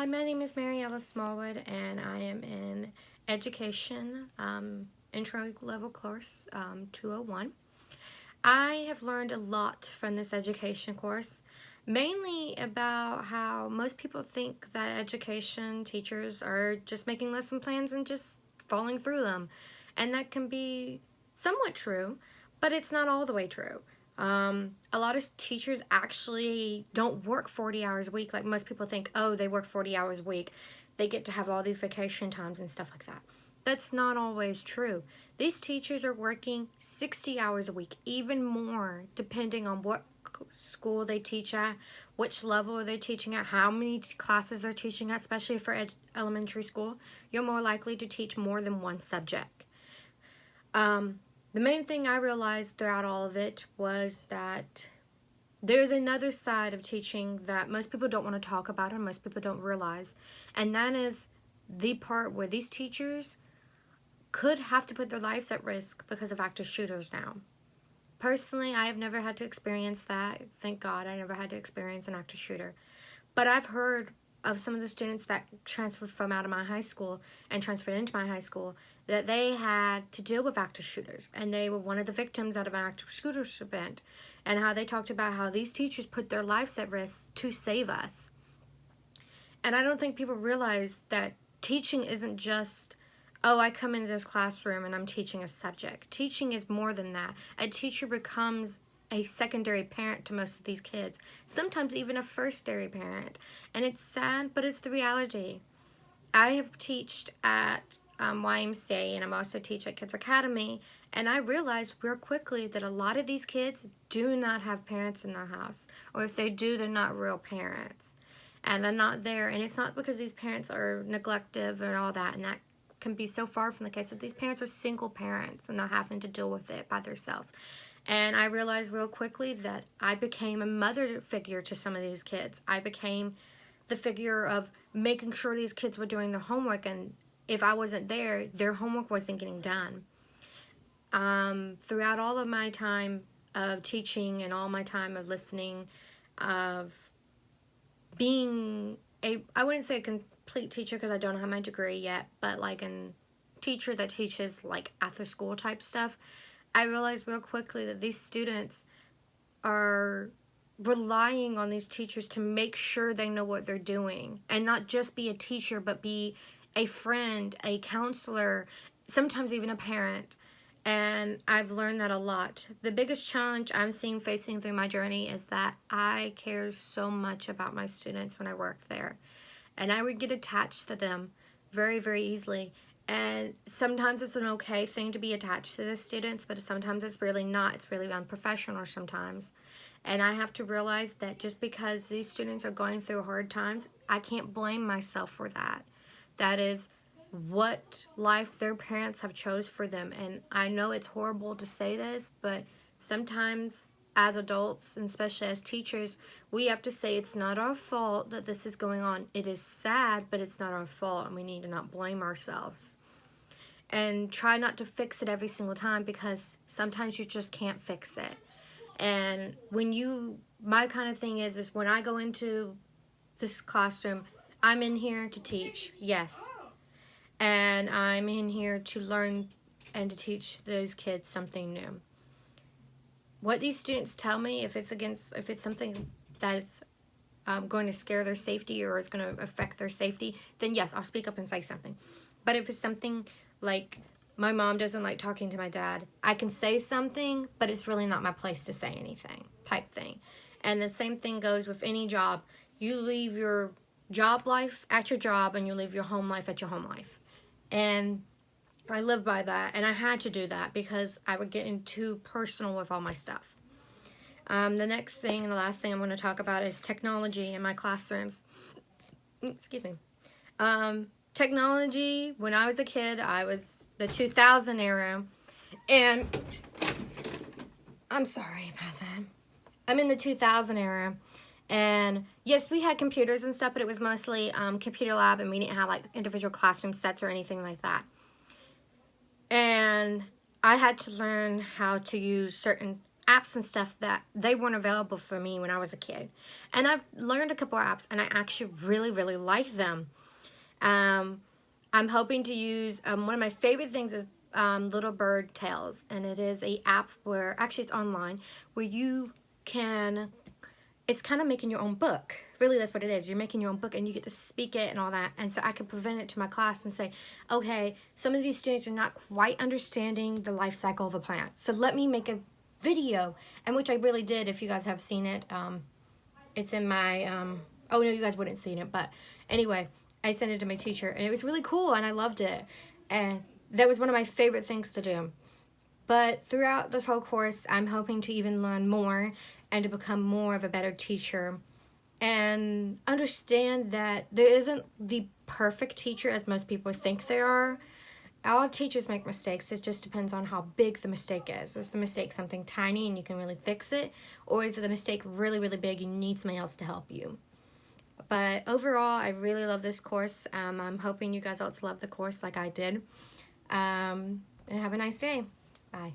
Hi, my name is Mary Ella Smallwood, and I am in education, intro level course 201. I have learned a lot from this education course, mainly about how most people think that education teachers are just making lesson plans and just following through them. And that can be somewhat true, but it's not all the way true. A lot of teachers actually don't work 40 hours a week like most people think. Oh, they work 40 hours a week. They get to have all these vacation times and stuff like that. That's not always true. These teachers are working 60 hours a week, even more, depending on what school they teach at, which level are they teaching at, how many classes they're teaching at, especially for elementary school. You're more likely to teach more than one subject. The main thing I realized throughout all of it was that there's another side of teaching that most people don't want to talk about or most people don't realize, and that is the part where these teachers could have to put their lives at risk because of active shooters now. Personally, I have never had to experience that. Thank God I never had to experience an active shooter. But I've heard of some of the students that transferred from out of my high school and transferred into my high school that they had to deal with active shooters, and they were one of the victims out of an active shooters event, and how they talked about how these teachers put their lives at risk to save us. And I don't think people realize that teaching isn't just, oh, I come into this classroom and I'm teaching a subject. Teaching is more than that. A teacher becomes a secondary parent to most of these kids, sometimes even a firstary parent. And it's sad, but it's the reality. I have taught at YMCA, and I'm also teach at Kids Academy, and I realized real quickly that a lot of these kids do not have parents in their house, or if they do, they're not real parents, and they're not there. And it's not because these parents are neglective and all that, and that can be so far from the case. That these parents are single parents and not having to deal with it by themselves. And I realized real quickly that I became a mother figure to some of these kids. I became the figure of making sure these kids were doing their homework, and if I wasn't there, their homework wasn't getting done. Throughout all of my time of teaching and all my time of listening, of being I wouldn't say a complete teacher because I don't have my degree yet, but like a teacher that teaches like after school type stuff, I realized real quickly that these students are relying on these teachers to make sure they know what they're doing, and not just be a teacher, but be a friend, a counselor, sometimes even a parent. And I've learned that a lot. The biggest challenge I'm seeing facing through my journey is that I care so much about my students when I work there, and I would get attached to them very, very easily. And sometimes it's an okay thing to be attached to the students, but sometimes it's really not. It's really unprofessional sometimes. And I have to realize that just because these students are going through hard times, I can't blame myself for that. That is what life their parents have chose for them. And I know it's horrible to say this, but sometimes as adults, and especially as teachers, we have to say it's not our fault that this is going on. It is sad, but it's not our fault, and we need to not blame ourselves. And try not to fix it every single time, because sometimes you just can't fix it. And my kind of thing is when I go into this classroom, I'm in here to teach, yes. And I'm in here to learn and to teach those kids something new. What these students tell me, if it's something that's going to scare their safety or is going to affect their safety, then yes, I'll speak up and say something. But if it's something like my mom doesn't like talking to my dad, I can say something, but it's really not my place to say anything type thing. And the same thing goes with any job. You leave your job life at your job, and you leave your home life at your home life. And I live by that, and I had to do that because I would get too personal with all my stuff. The next thing and the last thing I'm going to talk about is technology in my classrooms. Excuse me. Technology, when I was a kid, I was the 2000 era, and I'm sorry about that. I'm in the 2000 era, and yes, we had computers and stuff, but it was mostly computer lab, and we didn't have like individual classroom sets or anything like that. And I had to learn how to use certain apps and stuff that they weren't available for me when I was a kid. And I've learned a couple of apps, and I actually really, really like them. I'm hoping to use, one of my favorite things is Little Bird Tales, and it is a app where, actually it's online, where you can, it's kind of making your own book. Really, that's what it is. You're making your own book, and you get to speak it and all that. And so I can present it to my class and say, okay, some of these students are not quite understanding the life cycle of a plant. So let me make a video, and which I really did. If you guys have seen it, it's in my, oh no, you guys wouldn't have seen it. But anyway, I sent it to my teacher, and it was really cool, and I loved it. And that was one of my favorite things to do. But throughout this whole course, I'm hoping to even learn more and to become more of a better teacher and understand that there isn't the perfect teacher as most people think there are. All teachers make mistakes. It just depends on how big the mistake is. Is the mistake something tiny and you can really fix it? Or is the mistake really, really big and you need somebody else to help you? But overall, I really love this course. I'm hoping you guys also love the course like I did. And have a nice day. Bye.